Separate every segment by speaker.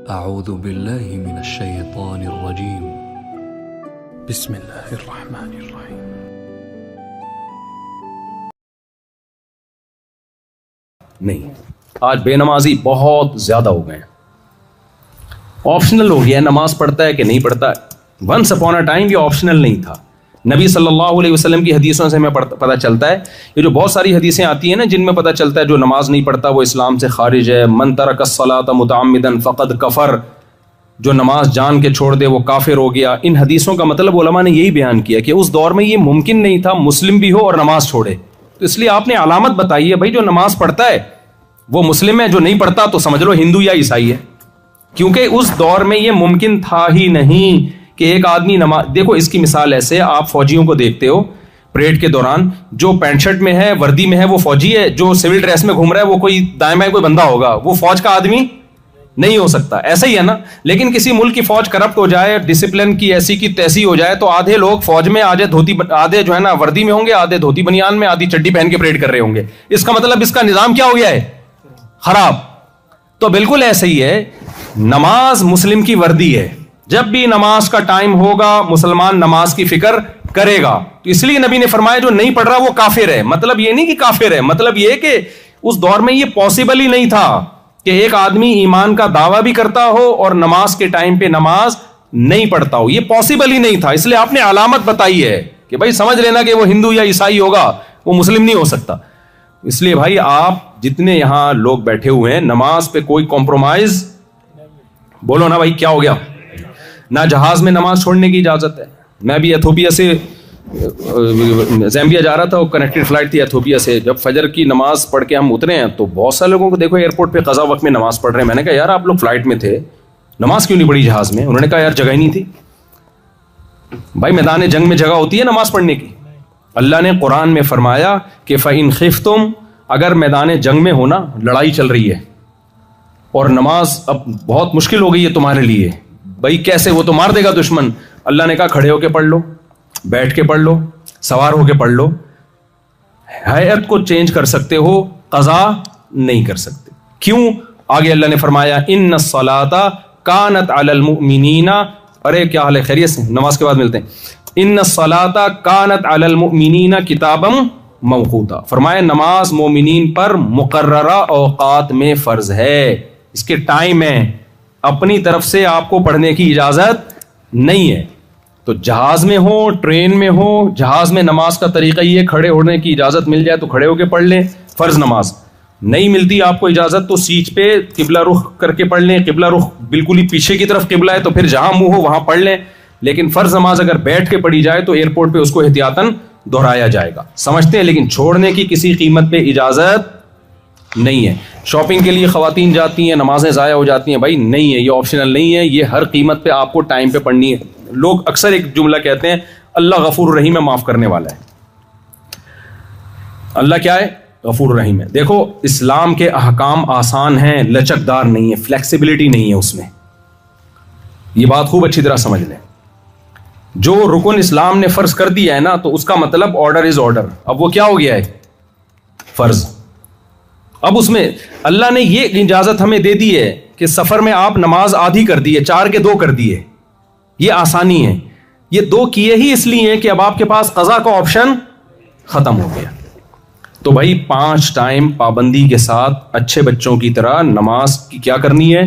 Speaker 1: اعوذ باللہ من الشیطان الرجیم بسم اللہ الرحمن الرحیم۔
Speaker 2: نہیں، آج بے نمازی بہت زیادہ ہو گئے ہیں۔ آپشنل ہو گیا ہے، نماز پڑھتا ہے کہ نہیں پڑھتا۔ ونس اپون اے ٹائم یہ آپشنل نہیں تھا۔ نبی صلی اللہ علیہ وسلم کی حدیثوں سے ہمیں پتہ چلتا ہے، یہ جو بہت ساری حدیثیں آتی ہیں نا جن میں پتہ چلتا ہے جو نماز نہیں پڑھتا وہ اسلام سے خارج ہے۔ من ترک الصلاۃ متعمدا فقد کفر، جو نماز جان کے چھوڑ دے وہ کافر ہو گیا۔ ان حدیثوں کا مطلب علماء نے یہی بیان کیا کہ اس دور میں یہ ممکن نہیں تھا مسلم بھی ہو اور نماز چھوڑے، تو اس لیے آپ نے علامت بتائی ہے، بھائی جو نماز پڑھتا ہے وہ مسلم ہے، جو نہیں پڑھتا تو سمجھ لو ہندو یا عیسائی ہے، کیونکہ اس دور میں یہ ممکن تھا ہی نہیں کہ ایک آدمی نماز۔ دیکھو اس کی مثال ایسے، آپ فوجیوں کو دیکھتے ہو پریڈ کے دوران، جو پینٹ شرٹ میں ہے وردی میں ہے وہ فوجی ہے، جو سول ڈریس میں گھوم رہا ہے وہ کوئی دائیں بائیں کوئی بندہ ہوگا، وہ فوج کا آدمی نہیں ہو سکتا۔ ایسا ہی ہے نا، لیکن کسی ملک کی فوج کرپٹ ہو جائے، ڈسپلن کی ایسی کی تیسی ہو جائے، تو آدھے لوگ فوج میں آدھے جو ہے نا وردی میں ہوں گے، آدھے دھوتی بنیان میں، آدھی چڈی پہن کے پریڈ کر رہے ہوں گے۔ اس کا مطلب اس کا نظام کیا ہو گیا ہے؟ خراب۔ تو بالکل ایسے ہی ہے، نماز مسلم کی وردی ہے، جب بھی نماز کا ٹائم ہوگا مسلمان نماز کی فکر کرے گا۔ تو اس لیے نبی نے فرمایا جو نہیں پڑھ رہا وہ کافر ہے۔ مطلب یہ نہیں کہ کافر ہے، مطلب یہ کہ اس دور میں یہ پاسبل ہی نہیں تھا کہ ایک آدمی ایمان کا دعویٰ بھی کرتا ہو اور نماز کے ٹائم پہ نماز نہیں پڑھتا ہو، یہ پاسبل ہی نہیں تھا۔ اس لیے آپ نے علامت بتائی ہے کہ بھائی سمجھ لینا کہ وہ ہندو یا عیسائی ہوگا، وہ مسلم نہیں ہو سکتا۔ اس لیے بھائی آپ جتنے یہاں لوگ بیٹھے ہوئے ہیں نماز پہ کوئی کمپرومائز، بولو نا بھائی کیا ہو گیا؟ نہ جہاز میں نماز چھوڑنے کی اجازت ہے۔ میں بھی ایتھوپیا سے زیمبیا جا رہا تھا، وہ کنیکٹڈ فلائٹ تھی ایتھوپیا سے۔ جب فجر کی نماز پڑھ کے ہم اترے ہیں تو بہت سارے لوگوں کو دیکھو ایئرپورٹ پہ قضا وقت میں نماز پڑھ رہے ہیں۔ میں نے کہا یار آپ لوگ فلائٹ میں تھے، نماز کیوں نہیں پڑھی جہاز میں؟ انہوں نے کہا یار جگہ ہی نہیں تھی۔ بھائی میدان جنگ میں جگہ ہوتی ہے نماز پڑھنے کی؟ اللہ نے قرآن میں فرمایا کہ فَإِنْ خِفْتُمْ، اگر میدان جنگ میں ہونا، لڑائی چل رہی ہے اور نماز اب بہت مشکل ہو گئی ہے تمہارے لیے، بھائی کیسے، وہ تو مار دے گا دشمن۔ اللہ نے کہا کھڑے ہو کے پڑھ لو، بیٹھ کے پڑھ لو، سوار ہو کے پڑھ لو۔ ہیئت کو چینج کر سکتے ہو، قضا نہیں کر سکتے۔ کیوں؟ آگے اللہ نے فرمایا ان الصلاۃ کانت علی المؤمنین، ارے کیا حال ہے، خیریت سے؟ نماز کے بعد ملتے ہیں۔ ان الصلاۃ کانت علی المؤمنین کتابا موقوتا، فرمایا نماز مومنین پر مقررہ اوقات میں فرض ہے، اس کے ٹائم ہے، اپنی طرف سے آپ کو پڑھنے کی اجازت نہیں ہے۔ تو جہاز میں ہو، ٹرین میں ہو، جہاز میں نماز کا طریقہ یہ کھڑے ہونے کی اجازت مل جائے تو کھڑے ہو کے پڑھ لیں فرض نماز، نہیں ملتی آپ کو اجازت تو سیٹ پہ قبلہ رخ کر کے پڑھ لیں، قبلہ رخ بالکل ہی پیچھے کی طرف قبلہ ہے تو پھر جہاں منہ ہو وہاں پڑھ لیں۔ لیکن فرض نماز اگر بیٹھ کے پڑھی جائے تو ایئرپورٹ پہ اس کو احتیاطاً دہرایا جائے گا، سمجھتے ہیں؟ لیکن چھوڑنے کی کسی قیمت پہ اجازت نہیں ہے۔ شاپنگ کے لیے خواتین جاتی ہیں، نمازیں ضائع ہو جاتی ہیں، بھائی نہیں ہے، یہ آپشنل نہیں ہے، یہ ہر قیمت پہ آپ کو ٹائم پہ پڑھنی ہے۔ لوگ اکثر ایک جملہ کہتے ہیں اللہ غفور الرحیم ہے، معاف کرنے والا ہے۔ اللہ کیا ہے؟ غفور الرحیم ہے۔ دیکھو اسلام کے احکام آسان ہیں، لچکدار نہیں ہے، فلیکسیبلٹی نہیں ہے اس میں، یہ بات خوب اچھی طرح سمجھ لیں۔ جو رکن اسلام نے فرض کر دیا ہے نا تو اس کا مطلب آرڈر از آرڈر، اب وہ کیا ہو گیا ہے؟ فرض۔ اب اس میں اللہ نے یہ اجازت ہمیں دے دی ہے کہ سفر میں آپ نماز آدھی کر دیے، 4 کے 2 کر دیے، یہ آسانی ہے۔ یہ 2 کیے ہی اس لیے کہ اب آپ کے پاس قضا کا آپشن ختم ہو گیا۔ تو بھائی 5 ٹائم پابندی کے ساتھ اچھے بچوں کی طرح نماز کی کیا کرنی ہے؟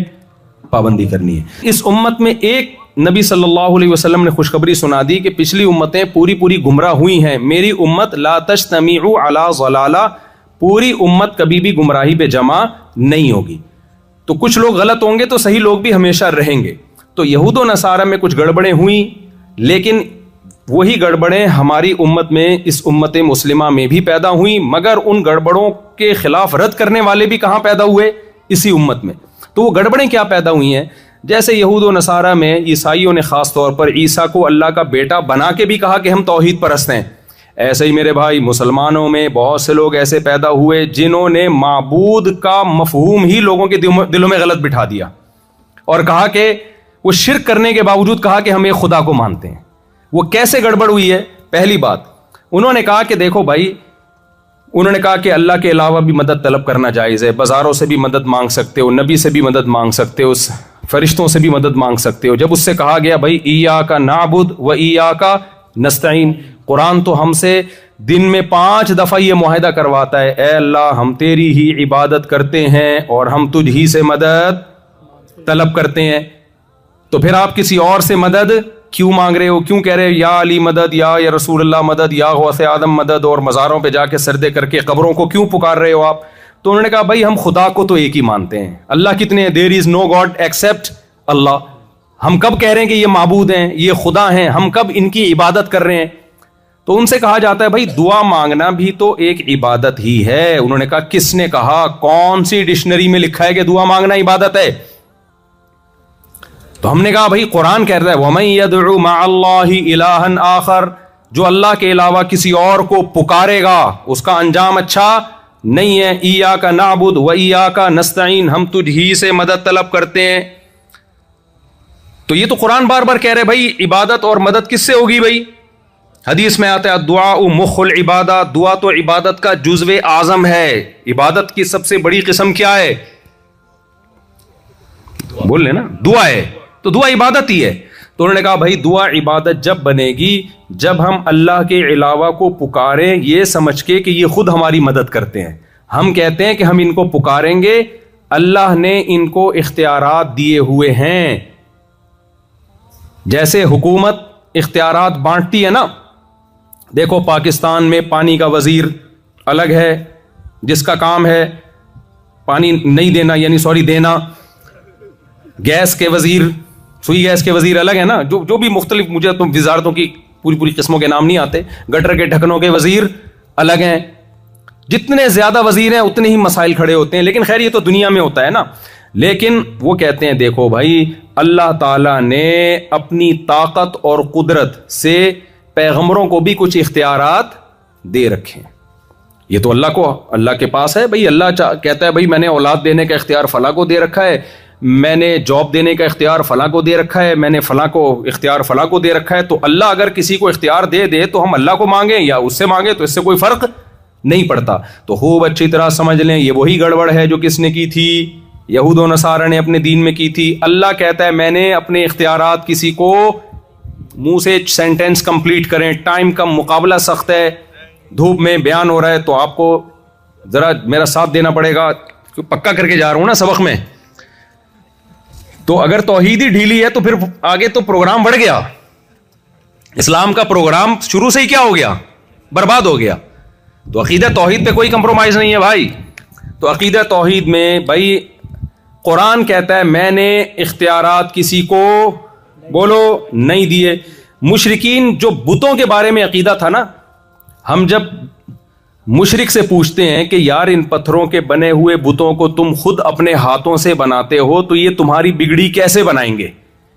Speaker 2: پابندی کرنی ہے۔ اس امت میں ایک نبی صلی اللہ علیہ وسلم نے خوشخبری سنا دی کہ پچھلی امتیں پوری گمراہ ہوئی ہیں، میری امت لا تجتمع علی ضلالہ، پوری امت کبھی بھی گمراہی پہ جمع نہیں ہوگی۔ تو کچھ لوگ غلط ہوں گے تو صحیح لوگ بھی ہمیشہ رہیں گے۔ تو یہود و نصارہ میں کچھ گڑبڑیں ہوئیں، لیکن وہی گڑبڑیں ہماری امت میں، اس امت مسلمہ میں بھی پیدا ہوئیں، مگر ان گڑبڑوں کے خلاف رد کرنے والے بھی کہاں پیدا ہوئے؟ اسی امت میں۔ تو وہ گڑبڑیں کیا پیدا ہوئی ہیں؟ جیسے یہود و نصارہ میں عیسائیوں نے خاص طور پر عیسیٰ کو اللہ کا بیٹا بنا کے بھی کہا کہ ہم توحید پرست ہیں، ایسے ہی میرے بھائی مسلمانوں میں بہت سے لوگ ایسے پیدا ہوئے جنہوں نے معبود کا مفہوم ہی لوگوں کے دلوں میں غلط بٹھا دیا اور کہا کہ وہ شرک کرنے کے باوجود کہا کہ ہم ایک خدا کو مانتے ہیں۔ وہ کیسے گڑبڑ ہوئی ہے؟ پہلی بات انہوں نے کہا کہ دیکھو بھائی، انہوں نے کہا کہ اللہ کے علاوہ بھی مدد طلب کرنا جائز ہے، بازاروں سے بھی مدد مانگ سکتے ہو، نبی سے بھی مدد مانگ سکتے ہو، فرشتوں سے بھی مدد مانگ سکتے ہو. جب اس سے کہا گیا بھائی ایاک نعبد و ایاک نستعین، قرآن تو ہم سے دن میں 5 دفعہ یہ معاہدہ کرواتا ہے، اے اللہ ہم تیری ہی عبادت کرتے ہیں اور ہم تجھ ہی سے مدد طلب کرتے ہیں، تو پھر آپ کسی اور سے مدد کیوں مانگ رہے ہو؟ کیوں کہہ رہے ہو یا علی مدد، یا رسول اللہ مدد، یا غوث آدم مدد، اور مزاروں پہ جا کے سجدے کر کے قبروں کو کیوں پکار رہے ہو آپ؟ تو انہوں نے کہا بھائی ہم خدا کو تو ایک ہی مانتے ہیں. اللہ کتنے ہیں؟ دیر از نو گاڈ ایکسپٹ اللہ. ہم کب کہہ رہے ہیں کہ یہ معبود ہیں، یہ خدا ہیں؟ ہم کب ان کی عبادت کر رہے ہیں؟ تو ان سے کہا جاتا ہے بھائی دعا مانگنا بھی تو ایک عبادت ہی ہے. انہوں نے کہا کس نے کہا؟ کون سی ڈکشنری میں لکھا ہے کہ دعا مانگنا عبادت ہے؟ تو ہم نے کہا بھائی قرآن کہہ رہا ہے وَمَن يَدْعُ مَعَ اللَّهِ إِلَٰهًا آخر، جو اللہ کے علاوہ کسی اور کو پکارے گا اس کا انجام اچھا نہیں ہے. ایاک نعبد و ایاک نستعین، ہم تجھ ہی سے مدد طلب کرتے ہیں. تو یہ تو قرآن بار بار کہہ رہے بھائی عبادت اور مدد کس سے ہوگی؟ بھائی حدیث میں آتا ہے الدعاء مخ العبادہ، دعا تو عبادت کا جزو اعظم ہے. عبادت کی سب سے بڑی قسم کیا ہے؟ بول لیں نا، دعا ہے. تو دعا عبادت ہی ہے. تو انہوں نے کہا بھائی دعا عبادت جب بنے گی جب ہم اللہ کے علاوہ کو پکاریں یہ سمجھ کے کہ یہ خود ہماری مدد کرتے ہیں. ہم کہتے ہیں کہ ہم ان کو پکاریں گے، اللہ نے ان کو اختیارات دیے ہوئے ہیں. جیسے حکومت اختیارات بانٹتی ہے نا، دیکھو پاکستان میں پانی کا وزیر الگ ہے جس کا کام ہے پانی نہیں دینا، یعنی دینا. گیس کے وزیر، سوئی گیس کے وزیر الگ ہے نا، جو بھی مختلف، مجھے تو وزارتوں کی پوری قسموں کے نام نہیں آتے. گٹر کے ڈھکنوں کے وزیر الگ ہیں. جتنے زیادہ وزیر ہیں اتنے ہی مسائل کھڑے ہوتے ہیں. لیکن خیر یہ تو دنیا میں ہوتا ہے نا. لیکن وہ کہتے ہیں دیکھو بھائی اللہ تعالیٰ نے اپنی طاقت اور قدرت سے پیغمبروں کو بھی کچھ اختیارات دے رکھے ہیں. یہ تو اللہ کے پاس ہے. بھائی اللہ کہتا ہے بھائی میں نے اولاد دینے کا اختیار فلاں کو دے رکھا ہے، میں نے جاب دینے کا اختیار فلاں کو دے رکھا ہے، میں نے فلاں کو اختیار فلاں کو دے رکھا ہے. تو اللہ اگر کسی کو اختیار دے تو ہم اللہ کو مانگیں یا اس سے مانگیں تو اس سے کوئی فرق نہیں پڑتا. تو خوب اچھی طرح سمجھ لیں یہ وہی گڑبڑ ہے جو کس نے کی تھی؟ یہود و نصارہ نے اپنے دین میں کی تھی. اللہ کہتا ہے میں نے اپنے اختیارات کسی کو، منہ سے سینٹینس کمپلیٹ کریں، ٹائم کا مقابلہ سخت ہے، دھوپ میں بیان ہو رہا ہے تو آپ کو ذرا میرا ساتھ دینا پڑے گا، پکا کر کے جا رہا ہوں نا سبق میں. تو اگر توحید ہی ڈھیلی ہے تو پھر آگے تو پروگرام بڑھ گیا. اسلام کا پروگرام شروع سے ہی کیا ہو گیا؟ برباد ہو گیا. تو عقیدہ توحید پہ کوئی کمپرومائز نہیں ہے بھائی. تو عقیدہ توحید میں بھائی قرآن کہتا ہے میں نے اختیارات کسی کو بولو نہیں دیے. مشرکین جو بتوں کے بارے میں عقیدہ تھا نا، ہم جب مشرک سے پوچھتے ہیں کہ یار ان پتھروں کے بنے ہوئے بتوں کو تم خود اپنے ہاتھوں سے بناتے ہو تو یہ تمہاری بگڑی کیسے بنائیں گے،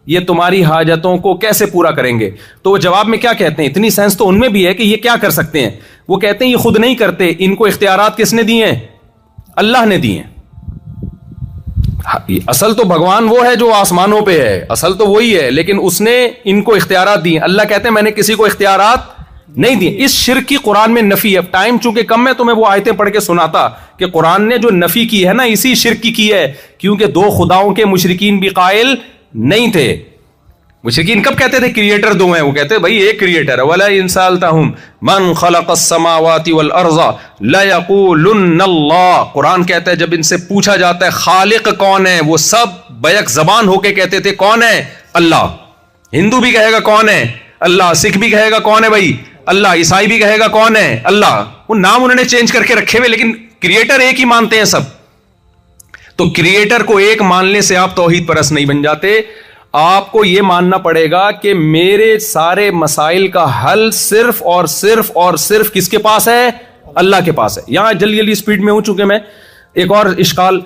Speaker 2: یہ تمہاری حاجتوں کو کیسے پورا کریں گے؟ تو وہ جواب میں کیا کہتے ہیں؟ اتنی سینس تو ان میں بھی ہے کہ یہ کیا کر سکتے ہیں. وہ کہتے ہیں یہ خود نہیں کرتے، ان کو اختیارات کس نے دیے ہیں؟ اللہ نے دیے ہیں. اصل تو بھگوان وہ ہے جو آسمانوں پہ ہے، اصل تو وہی ہے، لیکن اس نے ان کو اختیارات دیے. اللہ کہتے ہیں میں نے کسی کو اختیارات نہیں دیے. اس شرک کی قرآن میں نفی ہے. ٹائم چونکہ کم ہے تو میں وہ آیتیں پڑھ کے سناتا کہ قرآن نے جو نفی کی ہے نا اسی شرک کی ہے، کیونکہ 2 خداؤں کے مشرکین بھی قائل نہیں تھے. مشرکین کب کہتے تھے کریٹر 2 ہیں؟ وہ کہتے بھائی ایک کریٹر ہے. وَلَئِن سَأَلْتَهُمْ مَنْ خَلَقَ السَّمَاوَاتِ وَالْأَرْضَ لَيَقُولُنَّ اللَّهُ. قرآن کہتا ہے جب ان سے پوچھا جاتا ہے خالق کون ہے، وہ سب بیک زبان ہو کے کہتے تھے کون ہے؟ اللہ. ہندو بھی کہے گا کون ہے؟ اللہ. سکھ بھی کہے گا کون ہے بھائی؟ اللہ. عیسائی بھی کہے گا کون ہے؟ اللہ. وہ نام انہوں نے چینج کر کے رکھے ہوئے لیکن کریٹر ایک ہی مانتے ہیں سب. تو کریٹر کو ایک ماننے سے آپ توحید پرست نہیں بن جاتے. آپ کو یہ ماننا پڑے گا کہ میرے سارے مسائل کا حل صرف اور صرف اور صرف کس کے پاس ہے؟ اللہ کے پاس ہے. یہاں جلدی سپیڈ میں ہوں چونکہ میں ایک اور اشکال،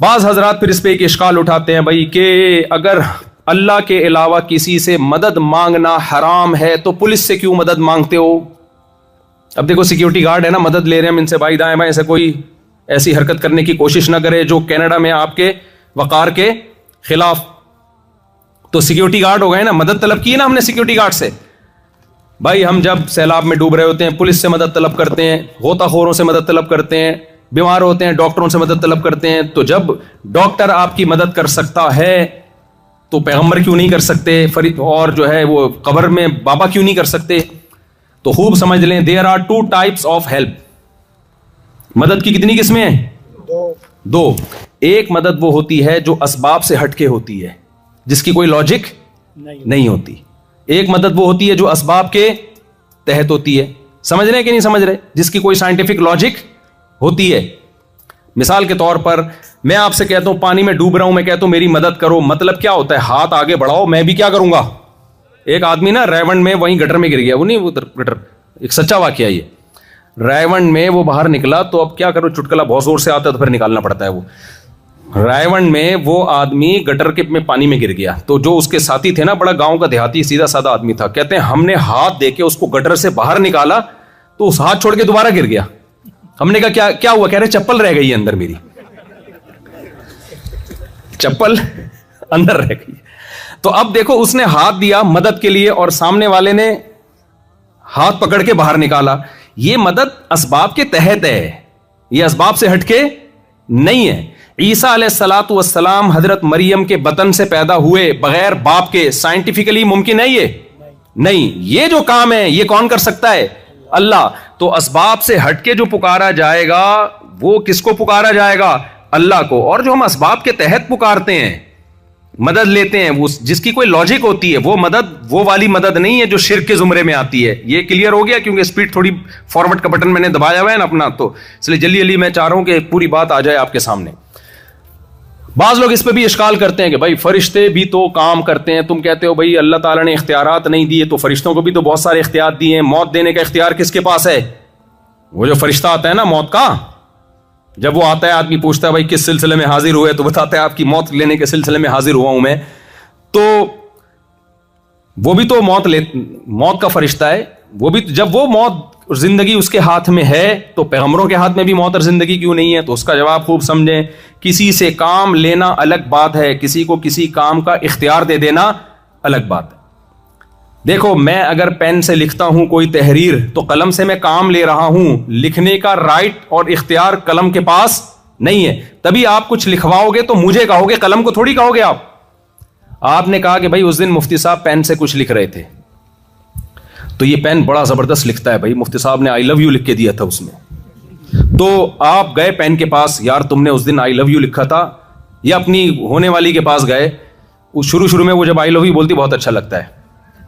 Speaker 2: بعض حضرات پھر اس پہ ایک اشکال اٹھاتے ہیں بھائی کہ اگر اللہ کے علاوہ کسی سے مدد مانگنا حرام ہے تو پولیس سے کیوں مدد مانگتے ہو؟ اب دیکھو سیکیورٹی گارڈ ہے نا، مدد لے رہے ہیں ہم ان سے، بھائی دائیں بائیں سے کوئی ایسی حرکت کرنے کی کوشش نہ کرے جو کینیڈا میں آپ کے وقار کے خلاف. تو سیکیورٹی گارڈ ہو گئے نا، مدد طلب کی نا ہم نے سیکیورٹی گارڈ سے. بھائی ہم جب سیلاب میں ڈوب رہے ہوتے ہیں پولیس سے مدد طلب کرتے ہیں، غوطہ خوروں سے مدد طلب کرتے ہیں، بیمار ہوتے ہیں ڈاکٹروں سے مدد طلب کرتے ہیں. تو جب ڈاکٹر آپ کی مدد کر سکتا ہے تو پیغمبر کیوں نہیں کر سکتے, اور جو ہے وہ قبر میں بابا کیوں نہیں کر سکتے؟ تو خوب سمجھ لیں, there are two types of help. مدد کی کتنی قسمیں ہیں؟ دو. ایک مدد وہ ہوتی ہے جو اسباب سے ہٹ کے ہوتی ہے, جس کی کوئی لاجک نہیں ہوتی. ایک مدد وہ ہوتی ہے جو اسباب کے تحت ہوتی ہے. سمجھ رہے ہیں کہ نہیں سمجھ رہے؟ جس کی کوئی سائنٹیفک لاجک ہوتی ہے. مثال کے طور پر میں آپ سے کہتا ہوں پانی میں ڈوب رہا ہوں, میں کہتا ہوں میری مدد کرو, مطلب کیا ہوتا ہے؟ ہاتھ آگے بڑھاؤ, میں بھی کیا کروں گا. ایک آدمی نا ریونڈ میں وہیں گٹر میں گر گیا, وہ نہیں وہ گٹر, ایک سچا واقعہ یہ. ریونڈ میں وہ باہر نکلا تو اب کیا کرو, چٹکلا بہت زور سے آتا ہے تو پھر نکالنا پڑتا ہے. وہ ریونڈ میں وہ آدمی گٹر کے میں پانی میں گر گیا, تو جو اس کے ساتھی تھے نا, بڑا گاؤں کا دیہاتی سیدھا سادہ آدمی تھا, کہتے ہیں ہم نے ہاتھ دے کے اس کو گٹر سے باہر نکالا تو اس ہاتھ چھوڑ کے دوبارہ گر گیا. ہم نے کہا کیا ہوا؟ کہہ رہے چپل رہ گئی ہے اندر, میری چپل اندر رہ گئی. تو اب دیکھو, اس نے ہاتھ دیا مدد کے لیے اور سامنے والے نے ہاتھ پکڑ کے باہر نکالا. یہ مدد اسباب کے تحت ہے, یہ اسباب سے ہٹ کے نہیں ہے. عیسیٰ علیہ الصلوۃ والسلام حضرت مریم کے بطن سے پیدا ہوئے بغیر باپ کے, سائنٹیفکلی ممکن ہے یہ نہیں. یہ جو کام ہے یہ کون کر سکتا ہے؟ اللہ. تو اسباب سے ہٹ کے جو پکارا جائے گا وہ کس کو پکارا جائے گا؟ اللہ کو. اور جو ہم اسباب کے تحت پکارتے ہیں, مدد لیتے ہیں, وہ جس کی کوئی لاجک ہوتی ہے, وہ مدد وہ والی مدد نہیں ہے جو شرک کے زمرے میں آتی ہے. یہ کلیئر ہو گیا؟ کیونکہ اسپیڈ تھوڑی فارورڈ کا بٹن میں نے دبایا ہوا ہے نا اپنا, تو اس لیے جلدی جلدی میں چاہ رہا ہوں کہ پوری بات آ جائے آپ کے سامنے. بعض لوگ اس پہ بھی اشکال کرتے ہیں کہ بھائی فرشتے بھی تو کام کرتے ہیں. تم کہتے ہو بھائی اللہ تعالیٰ نے اختیارات نہیں دیے, تو فرشتوں کو بھی تو بہت سارے اختیار دیے ہیں. موت دینے کا اختیار کس کے پاس ہے؟ وہ جو فرشتہ آتا ہے نا موت کا, جب وہ آتا ہے آدمی پوچھتا ہے بھائی کس سلسلے میں حاضر ہوئے, تو بتاتا ہے آپ کی موت لینے کے سلسلے میں حاضر ہوا ہوں میں. تو وہ بھی تو موت کا فرشتہ ہے. وہ بھی جب وہ موت اور زندگی اس کے ہاتھ میں ہے, تو پیغمبروں کے ہاتھ میں بھی موت اور زندگی کیوں نہیں ہے؟ تو اس کا جواب خوب سمجھیں. کسی سے کام لینا الگ بات ہے, کسی کو کسی کام کا اختیار دے دینا الگ بات ہے. دیکھو, میں اگر پین سے لکھتا ہوں کوئی تحریر, تو قلم سے میں کام لے رہا ہوں, لکھنے کا رائٹ اور اختیار قلم کے پاس نہیں ہے. تبھی آپ کچھ لکھواؤ گے تو مجھے کہو گے, قلم کو تھوڑی کہو گے. آپ نے کہا کہ بھائی اس دن مفتی صاحب پین سے کچھ لکھ رہے تھے, تو یہ پین بڑا زبردست لکھتا ہے بھائی, مفتی صاحب نے آئی لو یو لکھ کے دیا تھا اس میں. تو آپ گئے پین کے پاس, یار تم نے اس دن آئی لو یو لکھا تھا, یا اپنی ہونے والی کے پاس گئے. شروع میں وہ جب آئی لو یو بولتی بہت اچھا لگتا ہے,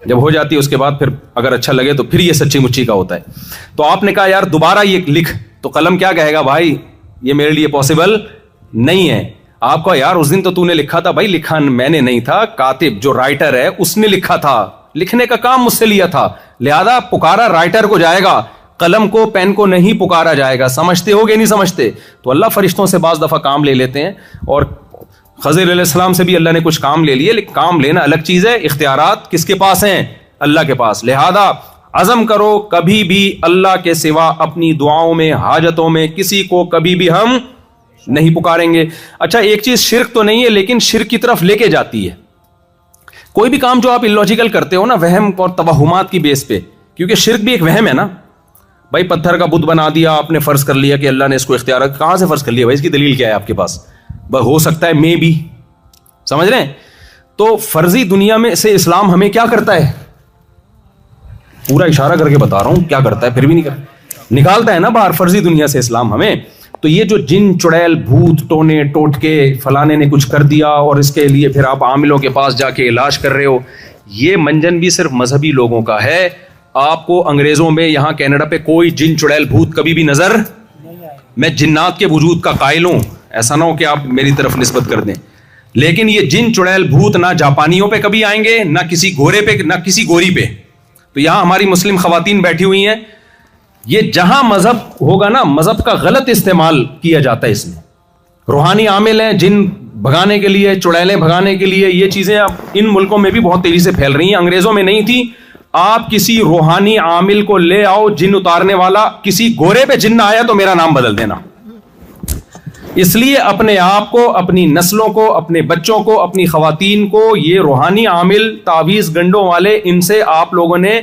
Speaker 2: جب ہو جاتی ہے اس کے بعد پھر اگر اچھا لگے تو پھر یہ سچی مچی کا ہوتا ہے. تو آپ نے کہا یار دوبارہ یہ لکھ, تو قلم کیا کہے گا؟ بھائی یہ میرے لیے پاسبل نہیں ہے. آپ کو یار اس دن تو نے لکھا تھا. بھائی لکھا میں نے نہیں تھا, کاتب جو رائٹر ہے اس نے لکھا تھا, لکھنے کا کام مجھ سے لیا تھا, لہذا پکارا رائٹر کو جائے گا, قلم کو پین کو نہیں پکارا جائے گا. سمجھتے ہو گے نہیں سمجھتے؟ تو اللہ فرشتوں سے بعض دفعہ کام لے لیتے ہیں, اور خضر علیہ السلام سے بھی اللہ نے کچھ کام لے لیے, لیکن کام لینا الگ چیز ہے. اختیارات کس کے پاس ہیں؟ اللہ کے پاس. لہذا عزم کرو کبھی بھی اللہ کے سوا اپنی دعاؤں میں, حاجتوں میں کسی کو کبھی بھی ہم نہیں پکاریں گے. اچھا ایک چیز شرک تو نہیں ہے, لیکن شرک کی طرف لے کے جاتی ہے. کوئی بھی کام جو آپ الوجیکل کرتے ہو نا, وہم اور توہمات کی بیس پہ, کیونکہ شرک بھی ایک وہم ہے نا. بھائی پتھر کا بت بنا دیا آپ نے, فرض کر لیا کہ اللہ نے اس کو اختیار, کہاں سے فرض کر لیا بھائی؟ اس کی دلیل کیا ہے آپ کے پاس؟ ہو سکتا ہے مے بھی, سمجھ رہے ہیں؟ تو فرضی دنیا میں سے اسلام ہمیں کیا کرتا ہے؟ پورا اشارہ کر کے بتا رہا ہوں کیا کرتا ہے, پھر بھی نہیں نکالتا ہے نا باہر فرضی دنیا سے اسلام ہمیں. تو یہ جو جن چڑیل بھوت ٹونے ٹوٹ کے فلانے نے کچھ کر دیا اور اس کے لیے پھر آپ عاملوں کے پاس جا کے علاج کر رہے ہو, یہ منجن بھی صرف مذہبی لوگوں کا ہے. آپ کو انگریزوں میں یہاں کینیڈا پہ کوئی جن چڑیل بھوت کبھی بھی نظر, میں جنات کے وجود کا قائل ہوں, ایسا نہ ہو کہ آپ میری طرف نسبت کر دیں, لیکن یہ جن چڑیل بھوت نہ جاپانیوں پہ کبھی آئیں گے, نہ کسی گورے پہ, نہ کسی گوری پہ. تو یہاں ہماری مسلم خواتین بیٹھی ہوئی ہیں, یہ جہاں مذہب ہوگا نا, مذہب کا غلط استعمال کیا جاتا ہے اس میں. روحانی عامل ہیں جن بھگانے کے لیے, چڑیلیں بھگانے کے لیے, یہ چیزیں اب ان ملکوں میں بھی بہت تیزی سے پھیل رہی ہیں, انگریزوں میں نہیں تھی. آپ کسی روحانی عامل کو لے آؤ, جن اتارنے والا, کسی گورے پہ جن نہ آیا تو میرا نام بدل دینا. اس لیے اپنے آپ کو, اپنی نسلوں کو, اپنے بچوں کو, اپنی خواتین کو یہ روحانی عامل, تعویذ گنڈوں والے, ان سے آپ لوگوں نے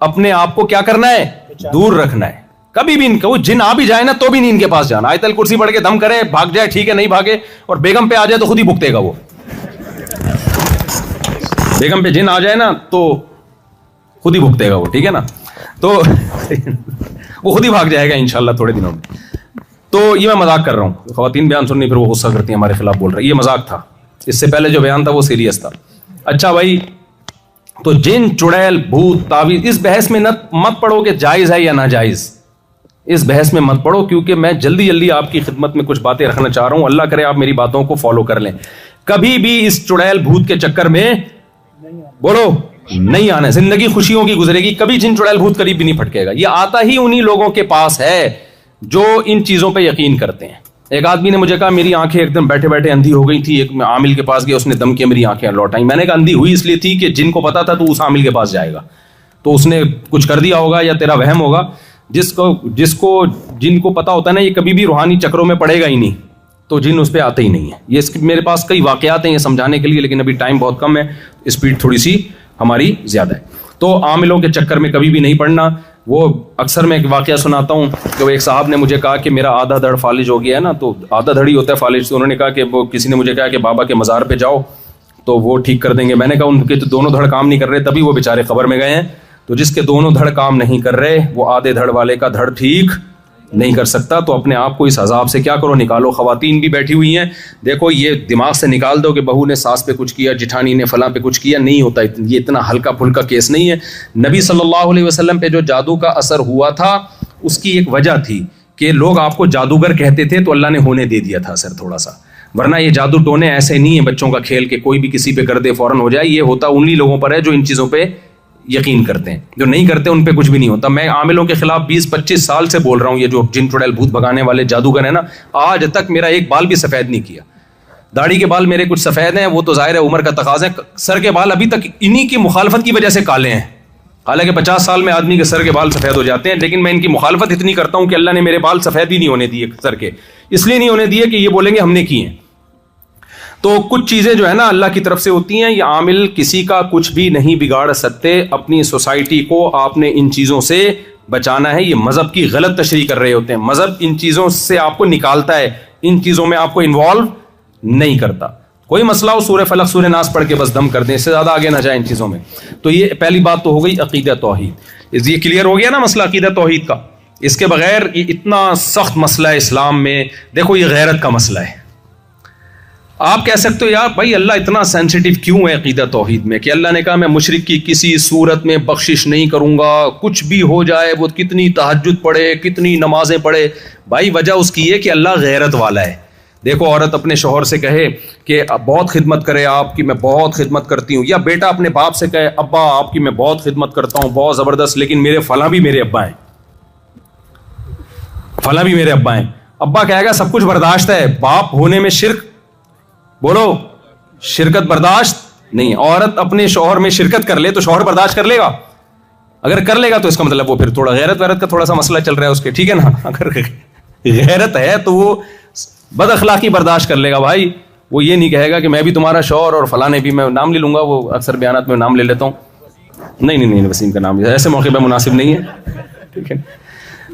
Speaker 2: اپنے آپ کو کیا کرنا ہے؟ دور رکھنا ہے. کبھی بھی ان کو جن آ بھی جائے نا تو بھی نہیں ان کے پاس جانا. آیت الکرسی پڑھ کے دم کرے, بھاگ جائے ٹھیک ہے, نہیں بھاگے اور بیگم پہ آ جائے تو خود ہی بھگتے گا وہ. بیگم پہ جن آ جائے نا تو خود ہی بھگتے گا وہ, ٹھیک ہے نا, تو وہ خود ہی بھاگ جائے گا انشاءاللہ تھوڑے دنوں میں. تو یہ میں مذاق کر رہا ہوں, خواتین بیان سننی پھر وہ غصہ کرتی ہیں ہمارے خلاف بول رہے ہیں, یہ مذاق تھا. اس سے پہلے جو بیان تھا وہ سیریس تھا. اچھا بھائی, تو جن, چڑیل, بھوت, تعویذ, اس بحث میں مت پڑو کہ جائز ہے یا ناجائز, اس بحث میں مت پڑو, کیونکہ میں جلدی جلدی آپ کی خدمت میں کچھ باتیں رکھنا چاہ رہا ہوں. اللہ کرے آپ میری باتوں کو فالو کر لیں. کبھی بھی اس چڑیل بھوت کے چکر میں بولو نہیں آنا. زندگی خوشیوں کی گزرے گی, کبھی جن چڑیل بھوت قریب بھی نہیں پھٹکے گا. یہ آتا ہی انہی لوگوں کے پاس ہے جو ان چیزوں پہ یقین کرتے ہیں. ایک آدمی نے مجھے کہا میری آنکھیں ایک دم بیٹھے بیٹھے اندھی ہو گئی تھی, ایک میں عامل کے پاس گیا, اس نے دم کیا, میری آنکھیں لوٹائیں. میں نے کہا اندھی ہوئی اس لیے تھی کہ جن کو پتا تھا تو اس عامل کے پاس جائے گا, تو اس نے کچھ کر دیا ہوگا یا تیرا وہم ہوگا. جن کو پتا ہوتا ہے نا یہ کبھی بھی روحانی چکروں میں پڑے گا ہی نہیں, تو جن اس پہ آتے ہی نہیں ہے. یہ میرے پاس کئی واقعات ہیں یہ سمجھانے کے لیے, لیکن ابھی ٹائم بہت کم ہے, اسپیڈ تھوڑی سی ہماری زیادہ ہے. تو عاملوں کے چکر میں کبھی بھی نہیں پڑنا. وہ اکثر میں ایک واقعہ سناتا ہوں کہ وہ ایک صاحب نے مجھے کہا کہ میرا آدھا دھڑ فالج ہو گیا ہے نا, تو آدھا دھڑ ہی ہوتا ہے فالج. تو انہوں نے کہا کہ وہ کسی نے مجھے کہا کہ بابا کے مزار پہ جاؤ تو وہ ٹھیک کر دیں گے. میں نے کہا ان کے تو دونوں دھڑ کام نہیں کر رہے, تبھی وہ بیچارے خبر میں گئے ہیں. تو جس کے دونوں دھڑ کام نہیں کر رہے وہ آدھے دھڑ والے کا دھڑ ٹھیک نہیں کر سکتا. تو اپنے آپ کو اس عذاب سے کیا کرو, نکالو. خواتین بھی بیٹھی ہوئی ہیں, دیکھو یہ دماغ سے نکال دو کہ بہو نے ساس پہ کچھ کیا, جٹھانی نے فلاں پہ کچھ کیا. نہیں ہوتا, یہ اتنا ہلکا پھلکا کیس نہیں ہے. نبی صلی اللہ علیہ وسلم پہ جو جادو کا اثر ہوا تھا اس کی ایک وجہ تھی کہ لوگ آپ کو جادوگر کہتے تھے, تو اللہ نے ہونے دے دیا تھا اثر تھوڑا سا. ورنہ یہ جادو ٹونے ایسے نہیں ہے بچوں کا کھیل کہ کوئی بھی کسی پہ کر دے فوراً ہو جائے. یہ ہوتا انہی لوگوں پر ہے جو ان چیزوں پہ یقین کرتے ہیں, جو نہیں کرتے ان پہ کچھ بھی نہیں ہوتا. میں عاملوں کے خلاف 20-25 سال سے بول رہا ہوں. یہ جو جن چڑیل بھوت بھگانے والے جادوگر ہیں نا, آج تک میرا ایک بال بھی سفید نہیں کیا. داڑھی کے بال میرے کچھ سفید ہیں, وہ تو ظاہر ہے عمر کا تقاضا ہے. سر کے بال ابھی تک انہی کی مخالفت کی وجہ سے کالے ہیں. حالانکہ 50 سال میں آدمی کے سر کے بال سفید ہو جاتے ہیں, لیکن میں ان کی مخالفت اتنی کرتا ہوں کہ اللہ نے میرے بال سفید ہی نہیں ہونے دیے سر کے. اس لیے نہیں ہونے دیے کہ یہ بولیں گے ہم نے کی ہیں. تو کچھ چیزیں جو ہے نا اللہ کی طرف سے ہوتی ہیں. یہ عامل کسی کا کچھ بھی نہیں بگاڑ سکتے. اپنی سوسائٹی کو آپ نے ان چیزوں سے بچانا ہے. یہ مذہب کی غلط تشریح کر رہے ہوتے ہیں. مذہب ان چیزوں سے آپ کو نکالتا ہے, ان چیزوں میں آپ کو انوالو نہیں کرتا. کوئی مسئلہ ہو سورہ فلق سورہ ناس پڑھ کے بس دم کر دیں, اس سے زیادہ آگے نہ جائیں ان چیزوں میں. تو یہ پہلی بات تو ہو گئی عقیدہ توحید. یہ کلیئر ہو گیا نا مسئلہ عقیدہ توحید کا. اس کے بغیر یہ اتنا سخت مسئلہ ہے اسلام میں. دیکھو یہ غیرت کا مسئلہ ہے. آپ کہہ سکتے ہو یار بھائی اللہ اتنا سینسیٹیو کیوں ہے عقیدہ توحید میں, کہ اللہ نے کہا میں مشرک کی کسی صورت میں بخشش نہیں کروں گا, کچھ بھی ہو جائے, وہ کتنی تہجد پڑھے, کتنی نمازیں پڑھے. بھائی وجہ اس کی ہے کہ اللہ غیرت والا ہے. دیکھو عورت اپنے شوہر سے کہے کہ بہت خدمت کرے آپ کی, میں بہت خدمت کرتی ہوں, یا بیٹا اپنے باپ سے کہے ابا آپ کی میں بہت خدمت کرتا ہوں بہت زبردست, لیکن میرے فلاں بھی میرے ابا ہیں, فلاں بھی میرے ابا ہیں. ابا کہے گا سب کچھ برداشت ہے, باپ ہونے میں شرک, بولو شرکت برداشت نہیں. عورت اپنے شوہر میں شرکت کر لے تو شوہر برداشت کر لے گا. اگر کر لے گا تو اس کا مطلب وہ پھر تھوڑا غیرت ویرت کا تھوڑا سا مسئلہ چل رہا ہے اس کے, ٹھیک ہے نا. اگر غیرت ہے تو وہ بد اخلاقی برداشت کر لے گا. بھائی وہ یہ نہیں کہے گا کہ میں بھی تمہارا شوہر اور فلاں بھی, میں نام لے لوں گا, وہ اکثر بیانات میں نام لے لیتا ہوں. نہیں وسیم کا نام ایسے موقع پہ مناسب نہیں ہے, ٹھیک ہے.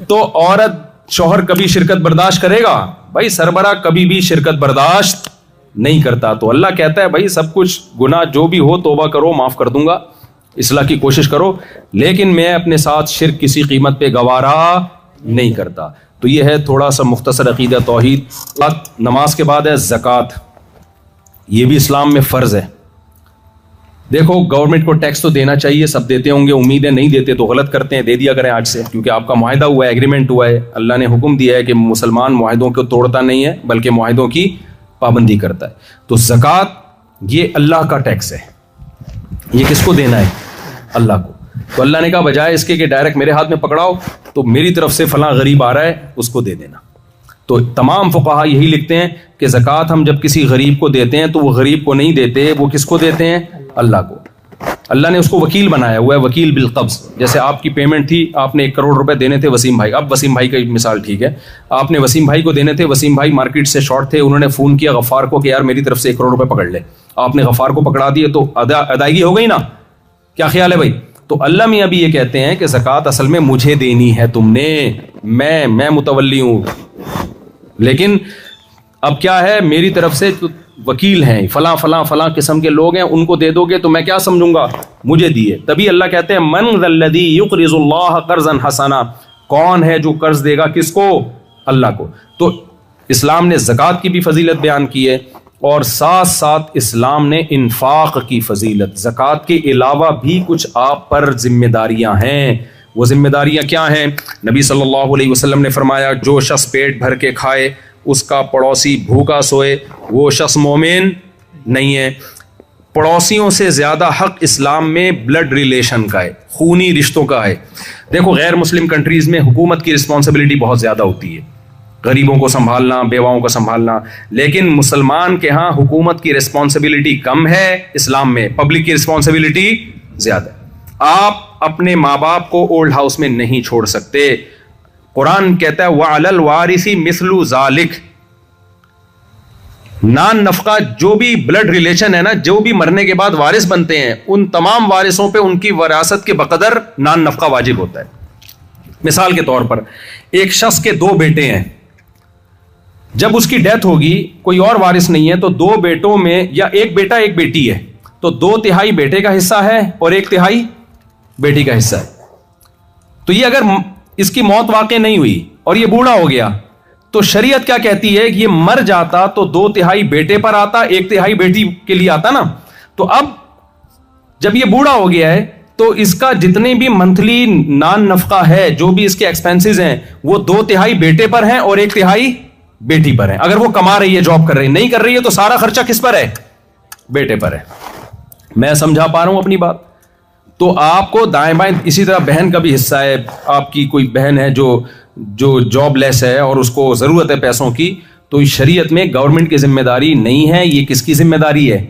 Speaker 2: تو عورت شوہر کبھی شرکت برداشت کرے گا؟ بھائی سربراہ کبھی بھی شرکت برداشت نہیں کرتا. تو اللہ کہتا ہے بھائی سب کچھ گناہ جو بھی ہو توبہ کرو, معاف کر دوں گا, اصلاح کی کوشش کرو, لیکن میں اپنے ساتھ شرک کسی قیمت پہ گوارا نہیں کرتا. تو یہ ہے تھوڑا سا مختصر عقیدہ توحید. نماز کے بعد ہے زکوٰۃ. یہ بھی اسلام میں فرض ہے. دیکھو گورنمنٹ کو ٹیکس تو دینا چاہیے, سب دیتے ہوں گے, امید ہے نہیں دیتے تو غلط کرتے ہیں, دے دیا کریں آج سے, کیونکہ آپ کا معاہدہ ہوا ہے, ایگریمنٹ ہوا ہے. اللہ نے حکم دیا ہے کہ مسلمان معاہدوں کو توڑتا نہیں ہے بلکہ معاہدوں کی پابندی کرتا ہے. تو زکوٰۃ یہ اللہ کا ٹیکس ہے. یہ کس کو دینا ہے؟ اللہ کو. تو اللہ نے کہا بجائے اس کے کہ ڈائریکٹ میرے ہاتھ میں پکڑاؤ, تو میری طرف سے فلاں غریب آ رہا ہے اس کو دے دینا. تو تمام فقہا یہی لکھتے ہیں کہ زکوٰۃ ہم جب کسی غریب کو دیتے ہیں تو وہ غریب کو نہیں دیتے, وہ کس کو دیتے ہیں؟ اللہ کو. اللہ نے اس کو وکیل بنایا ہوا ہے, وکیل بالقبض. جیسے آپ کی پیمنٹ تھی, آپ نے 1 کروڑ روپے دینے تھے وسیم بھائی. اب وسیم بھائی کا مثال ٹھیک ہے, آپ نے وسیم بھائی کو دینے تھے, وسیم بھائی مارکیٹ سے شارٹ تھے, انہوں نے فون کیا غفار کو کہ یار میری طرف سے 1 کروڑ روپے پکڑ لے. آپ نے غفار کو پکڑا دیے تو ادائیگی ہو گئی نا. کیا خیال ہے بھائی؟ تو اللہ میاں بھی یہ کہتے ہیں کہ زکوٰۃ اصل میں مجھے دینی ہے, تم نے, میں متولی ہوں, لیکن اب کیا ہے میری طرف سے وکیل ہیں, فلاں فلاں فلاں قسم کے لوگ ہیں, ان کو دے دو گے تو میں کیا سمجھوں گا, مجھے دیے. تبھی اللہ کہتے ہیں من ذا الذی یقرض اللہ قرضا حسنا, کون ہے جو قرض دے گا کس کو, اللہ کو. تو اسلام نے زکوٰۃ کی بھی فضیلت بیان کی ہے, اور ساتھ ساتھ اسلام نے انفاق کی فضیلت, زکوٰۃ کے علاوہ بھی کچھ آپ پر ذمہ داریاں ہیں. وہ ذمہ داریاں کیا ہیں؟ نبی صلی اللہ علیہ وسلم نے فرمایا جو شخص پیٹ بھر کے کھائے اس کا پڑوسی بھوکا سوئے وہ شخص مومن نہیں ہے. پڑوسیوں سے زیادہ حق اسلام میں بلڈ ریلیشن کا ہے, خونی رشتوں کا ہے. دیکھو غیر مسلم کنٹریز میں حکومت کی رسپانسبلٹی بہت زیادہ ہوتی ہے, غریبوں کو سنبھالنا, بیواؤں کو سنبھالنا, لیکن مسلمان کے ہاں حکومت کی رسپانسبلٹی کم ہے, اسلام میں پبلک کی رسپانسبلٹی زیادہ ہے. آپ اپنے ماں باپ کو اولڈ ہاؤس میں نہیں چھوڑ سکتے. قرآن کہتا ہے وَعَلَى الْوَارِثِ مِثْلُ ذَلِكَ, نان نفقہ جو بھی بلڈ ریلیشن ہے نا, جو بھی مرنے کے بعد وارث بنتے ہیں, ان تمام وارثوں پہ ان کی وراثت کے بقدر نان نفقہ واجب ہوتا ہے. مثال کے طور پر ایک شخص کے 2 بیٹے ہیں, جب اس کی ڈیتھ ہوگی کوئی اور وارث نہیں ہے, تو 2 بیٹوں میں یا ایک بیٹا ایک بیٹی ہے, تو 2/3 بیٹے کا حصہ ہے اور 1/3 بیٹی کا حصہ ہے. تو یہ اگر اس کی موت واقع نہیں ہوئی اور یہ بوڑھا ہو گیا تو شریعت کیا کہتی ہے کہ یہ مر جاتا تو 2/3 بیٹے پر آتا, 1/3 بیٹی کے لیے آتا نا. تو اب جب یہ بوڑھا ہو گیا ہے تو اس کا جتنے بھی منتھلی نان نفقہ ہے, جو بھی اس کے ایکسپینسز ہیں, وہ 2/3 بیٹے پر ہیں اور 1/3 بیٹی پر ہیں. اگر وہ کما رہی ہے, جاب کر رہی ہے, نہیں کر رہی ہے تو سارا خرچہ کس پر ہے, بیٹے پر ہے. میں سمجھا پا رہا ہوں اپنی بات؟ تو آپ کو دائیں بائیں, اسی طرح بہن کا بھی حصہ ہے. آپ کی کوئی بہن ہے جو جاب لیس ہے اور اس کو ضرورت ہے پیسوں کی, تو شریعت میں گورنمنٹ کی ذمہ داری نہیں ہے, یہ کس کی ذمہ داری ہے؟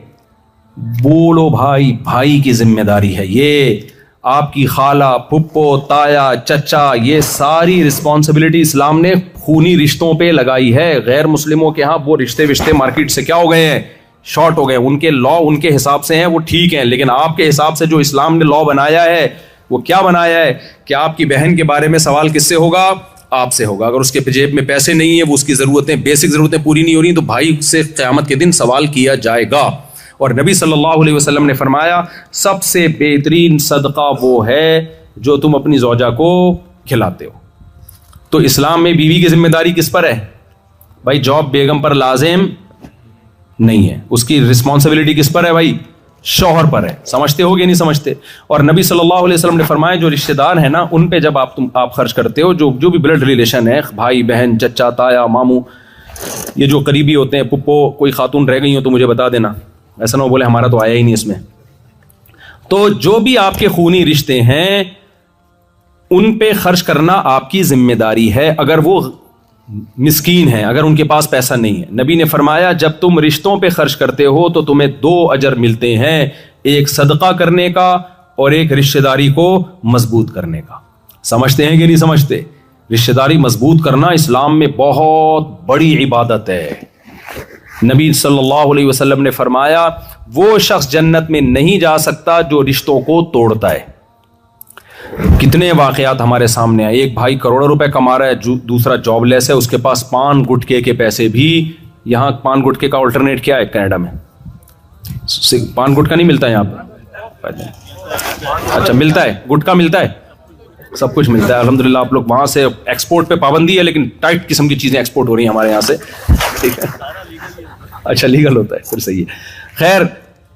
Speaker 2: بولو بھائی, بھائی کی ذمہ داری ہے. یہ آپ کی خالہ, پھپھو, تایا, چچا, یہ ساری رسپانسبلٹی اسلام نے خونی رشتوں پہ لگائی ہے. غیر مسلموں کے ہاں وہ رشتے مارکیٹ سے کیا ہو گئے ہیں, شارٹ ہو گئے. ان کے لا ان کے حساب سے ہیں, وہ ٹھیک ہیں, لیکن آپ کے حساب سے جو اسلام نے لا بنایا ہے وہ کیا بنایا ہے کہ آپ کی بہن کے بارے میں سوال کس سے ہوگا, آپ سے ہوگا. اگر اس کے جیب میں پیسے نہیں ہیں, وہ اس کی ضرورتیں, بیسک ضرورتیں پوری نہیں ہو رہی, تو بھائی سے قیامت کے دن سوال کیا جائے گا. اور نبی صلی اللہ علیہ وسلم نے فرمایا سب سے بہترین صدقہ وہ ہے جو تم اپنی زوجہ کو کھلاتے ہو. تو اسلام میں بیوی کی ذمہ داری کس پر ہے بھائی؟ جاب بیگم پر لازم نہیں ہے, اس کی رسپانسبلٹی کس پر ہے بھائی؟ شوہر پر ہے. سمجھتے ہو کہ نہیں سمجھتے؟ اور نبی صلی اللہ علیہ وسلم نے فرمایا جو رشتہ دار ہیں نا, ان پہ جب آپ خرچ کرتے ہو, جو بھی بلڈ ریلیشن ہے, بھائی بہن, چچا, تایا, ماموں, یہ جو قریبی ہوتے ہیں, پپو, کوئی خاتون رہ گئی ہو تو مجھے بتا دینا, ایسا نہ ہو بولے ہمارا تو آیا ہی نہیں اس میں. تو جو بھی آپ کے خونی رشتے ہیں ان پہ خرچ کرنا آپ کی ذمہ داری ہے, اگر وہ مسکین ہیں, اگر ان کے پاس پیسہ نہیں ہے. نبی نے فرمایا جب تم رشتوں پہ خرچ کرتے ہو تو تمہیں 2 اجر ملتے ہیں, ایک صدقہ کرنے کا اور ایک رشتہ داری کو مضبوط کرنے کا. سمجھتے ہیں کہ نہیں سمجھتے؟ رشتہ داری مضبوط کرنا اسلام میں بہت بڑی عبادت ہے. نبی صلی اللہ علیہ وسلم نے فرمایا وہ شخص جنت میں نہیں جا سکتا جو رشتوں کو توڑتا ہے. کتنے واقعات ہمارے سامنے آئے. ایک بھائی کروڑوں روپے کما رہا ہے, دوسرا جاب لیس ہے, اس کے پاس پان گٹکے کے پیسے بھی. یہاں پان گٹکے کا آلٹرنیٹ کیا ہے کینیڈا میں؟ پان گٹکا نہیں ملتا یہاں پہ؟ اچھا ملتا ہے, گٹکا ملتا ہے, سب کچھ ملتا ہے الحمدللہ. آپ لوگ وہاں سے ایکسپورٹ پہ پابندی ہے, لیکن ٹائٹ قسم کی چیزیں ایکسپورٹ ہو رہی ہیں ہمارے یہاں سے, ٹھیک ہے. اچھا لیگل ہوتا ہے, پھر صحیح ہے. خیر,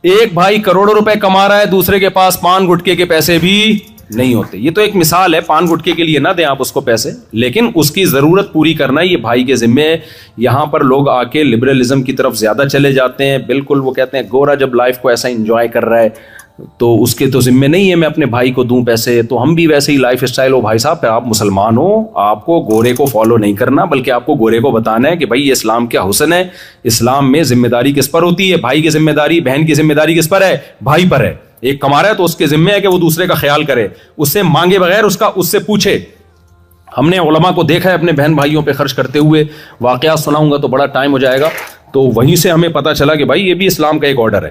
Speaker 2: ایک بھائی کروڑوں روپے کما رہا ہے, دوسرے کے پاس پان گٹکے کے پیسے بھی نہیں ہوتے. یہ تو ایک مثال ہے, پان گٹکے کے لیے نہ دیں آپ اس کو پیسے, لیکن اس کی ضرورت پوری کرنا یہ بھائی کے ذمے ہے. یہاں پر لوگ آ کے لبرلزم کی طرف زیادہ چلے جاتے ہیں. بالکل وہ کہتے ہیں گورا جب لائف کو ایسا انجوائے کر رہا ہے تو اس کے تو ذمے نہیں ہے میں اپنے بھائی کو دوں پیسے, تو ہم بھی ویسے ہی لائف اسٹائل ہو. بھائی صاحب آپ مسلمان ہو, آپ کو گورے کو فالو نہیں کرنا, بلکہ آپ کو گورے کو بتانا ہے کہ بھائی یہ اسلام کیا حسن ہے. اسلام میں ذمہ داری کس پر ہوتی ہے؟ بھائی کی ذمہ داری, بہن کی ذمہ داری کس پر ہے؟ بھائی پر ہے. ایک کما رہا ہے تو اس کے ذمہ ہے کہ وہ دوسرے کا خیال کرے, اس سے مانگے بغیر اس سے پوچھے. ہم نے علماء کو دیکھا ہے اپنے بہن بھائیوں پہ خرچ کرتے ہوئے. واقعات سناؤں گا تو بڑا ٹائم ہو جائے گا, تو وہیں سے ہمیں پتہ چلا کہ بھائی یہ بھی اسلام کا ایک آرڈر ہے.